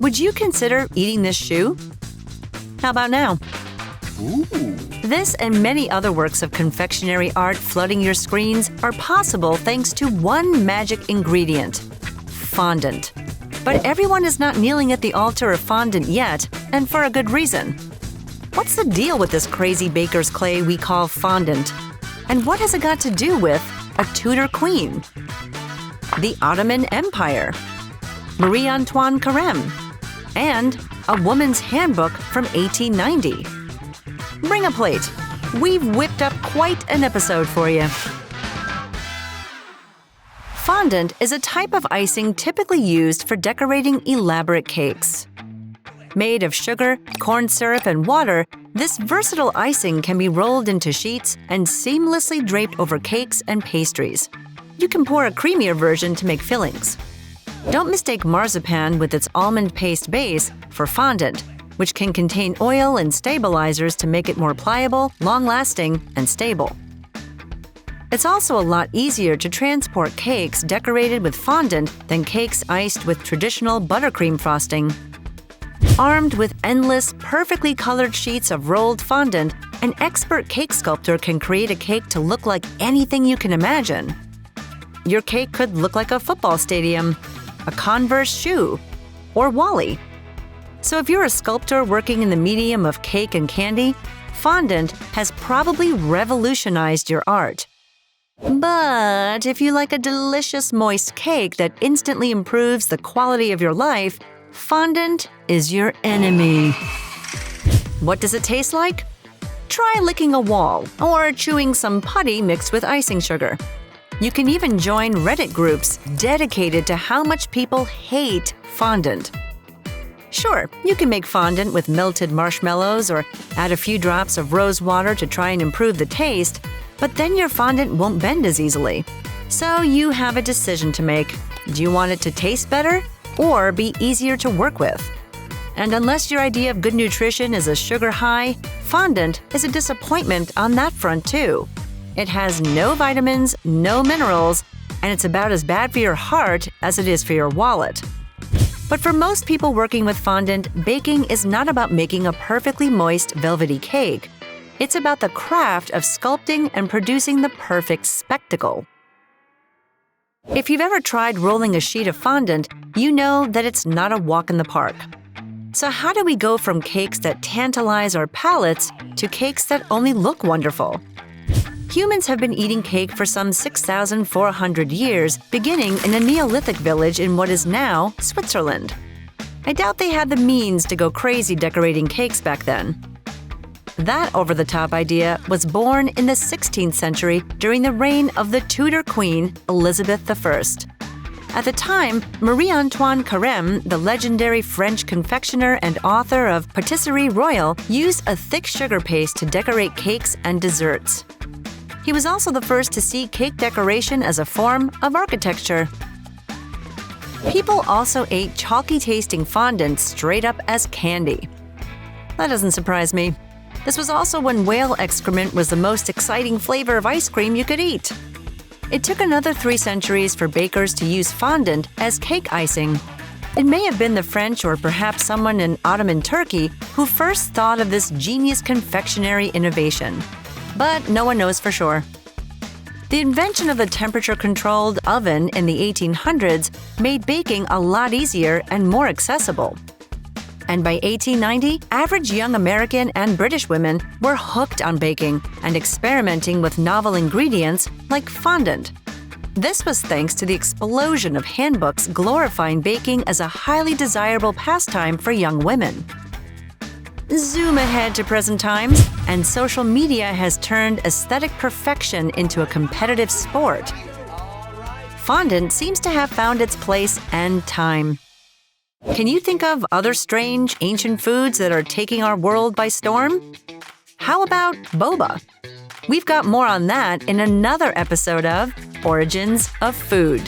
Would you consider eating this shoe? How about now? Ooh. This and many other works of confectionery art flooding your screens are possible thanks to one magic ingredient: fondant. But everyone is not kneeling at the altar of fondant yet, and for a good reason. What's the deal with this crazy baker's clay we call fondant? And what has it got to do with a Tudor queen, the Ottoman Empire, Marie Antoine Carême, and a woman's handbook from 1890? Bring a plate. We've whipped up quite an episode for you. Fondant is a type of icing typically used for decorating elaborate cakes. Made of sugar, corn syrup, and water, this versatile icing can be rolled into sheets and seamlessly draped over cakes and pastries. You can pour a creamier version to make fillings. Don't mistake marzipan with its almond paste base for fondant, which can contain oil and stabilizers to make it more pliable, long-lasting, and stable. It's also a lot easier to transport cakes decorated with fondant than cakes iced with traditional buttercream frosting. Armed with endless, perfectly colored sheets of rolled fondant, an expert cake sculptor can create a cake to look like anything you can imagine. Your cake could look like a football stadium, a Converse shoe, or Wall-E. So if you're a sculptor working in the medium of cake and candy, fondant has probably revolutionized your art. But if you like a delicious moist cake that instantly improves the quality of your life, fondant is your enemy. What does it taste like? Try licking a wall or chewing some putty mixed with icing sugar. You can even join Reddit groups dedicated to how much people hate fondant. Sure, you can make fondant with melted marshmallows or add a few drops of rose water to try and improve the taste, but then your fondant won't bend as easily. So you have a decision to make. Do you want it to taste better or be easier to work with? And unless your idea of good nutrition is a sugar high, fondant is a disappointment on that front too. It has no vitamins, no minerals, and it's about as bad for your heart as it is for your wallet. But for most people working with fondant, baking is not about making a perfectly moist, velvety cake. It's about the craft of sculpting and producing the perfect spectacle. If you've ever tried rolling a sheet of fondant, you know that it's not a walk in the park. So how do we go from cakes that tantalize our palates to cakes that only look wonderful? Humans have been eating cake for some 6,400 years, beginning in a Neolithic village in what is now Switzerland. I doubt they had the means to go crazy decorating cakes back then. That over-the-top idea was born in the 16th century during the reign of the Tudor queen, Elizabeth I. At the time, Marie Antoine Carême, the legendary French confectioner and author of Patisserie Royale, used a thick sugar paste to decorate cakes and desserts. He was also the first to see cake decoration as a form of architecture. People also ate chalky-tasting fondant straight up as candy. That doesn't surprise me. This was also when whale excrement was the most exciting flavor of ice cream you could eat. It took another 3 centuries for bakers to use fondant as cake icing. It may have been the French or perhaps someone in Ottoman Turkey who first thought of this genius confectionery innovation. But no one knows for sure. The invention of the temperature-controlled oven in the 1800s made baking a lot easier and more accessible. And by 1890, average young American and British women were hooked on baking and experimenting with novel ingredients like fondant. This was thanks to the explosion of handbooks glorifying baking as a highly desirable pastime for young women. Zoom ahead to present times, and social media has turned aesthetic perfection into a competitive sport. Fondant seems to have found its place and time. Can you think of other strange, ancient foods that are taking our world by storm? How about boba? We've got more on that in another episode of Origins of Food.